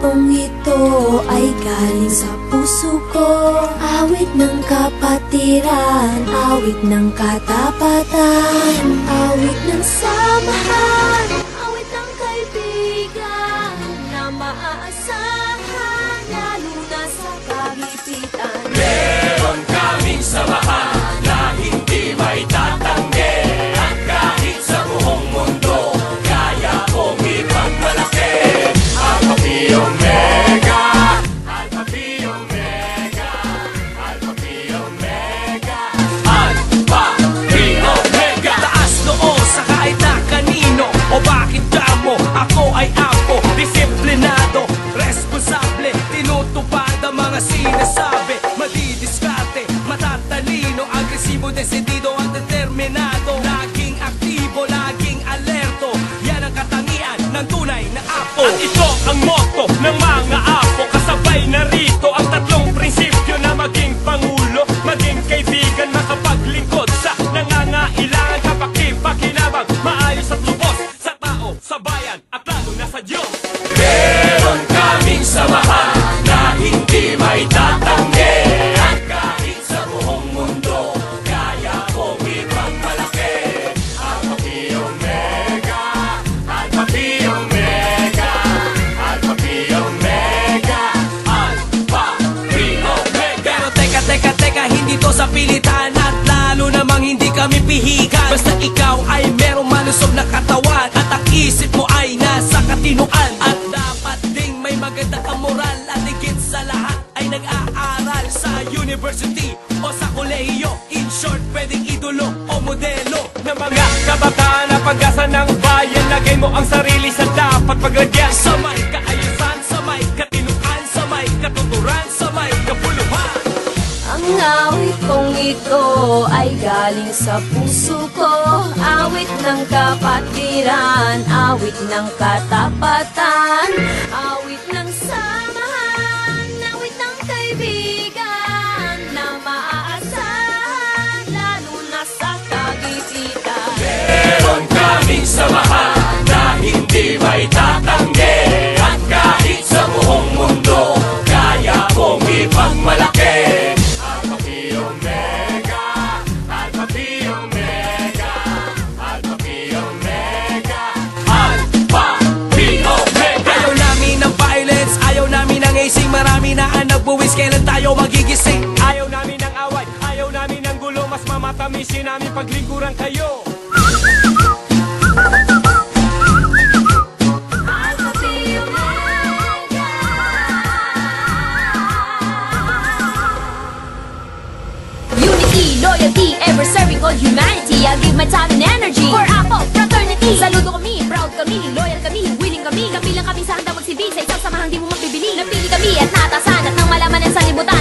kong ito ay galing sa puso ko. Awit ng kapatiran, awit ng katapatan, awit ng samahan, awit ng kaibigan na maaasahan, lalo na sa kagipitan. Meron kaming samahan na hindi may tatanggi, at kahit sa buong mundo kaya kong ipagmalaki. Alpha Phi Omega, Alpha Phi Omega, Alpha Phi Omega, Alpha Phi Omega. Taas noo sa kahit na kanino, o bakit mo ako ay apo, disiplinado, responsable, tinutupad ang mga sinasabi, madidiskarte, matatalino, agresibo, desidido at determinado, laging aktibo, laging alerto, yan ang katangian ng tunay na apo. At ito ang motto ng mga apo, kasabay na rito ang tatlong prinsipyo na maging pangulo, maging kaibigan, makapaglingkod sa nangangailangan, kapakipakinabang, maayos at lubos sa tao, sa bayan at lalo na sa Diyos. Meron kaming samahan na hindi may tatanggi, at kahit sa buong mundo kaya kong ipagmalaki. Alpha Phi Omega, Alpha Phi Omega, Alpha Phi Omega, Alpha Phi Omega. Pero teka, hindi to sa pilitan, at lalo namang hindi kami pihikan. Basta ikaw ay merong malusog na katawan, at ang isip mo ay nasa katinuan, at dapat ding may maganda kang moral, at higit sa lahat ay nag-aaral sa university o sa kolehiyo. In short, pwedeng idolo o modelo ng mga kabataan na pag-asa ng bayan. Lagay mo ang sarili sa dapat paglagyan, sa may kaayusan, sa may katinuan, sa may katuturan, sa may kapuluhan. Ang awit kong ito ay galing sa puso ko. Awit ng kapatiran, awit ng katapatan, awit ng samahan, awit ng kaibigan na maaasahan, lalo na sa kagipitan. Meron kaming samahan na hindi may tatanggi, at kahit sa buong mundo kaya kong ipagmalaki. Alpha Phi Omega, Alpha Phi Omega, Alpha Phi Omega, Alpha Phi Omega. Ayaw namin ng violence, ayaw namin ng acing, marami na ang nagbuwis, kailan tayo magigising? Ayaw namin ng away, ayaw namin ng gulo, mas mamatamisin namin paglingkuran kayo. Alpha Phi Omega. Unity, loyalty, ever serving all humanity. I'll give my time and energy for Apo fraternity. Saludo kami, proud kami, loyal kami, willing kami. Kabilang kami sa handang magsilbi sa isang samahang di mo mapibili. Napili kami at natasan at nang malaman ang sanlibutan.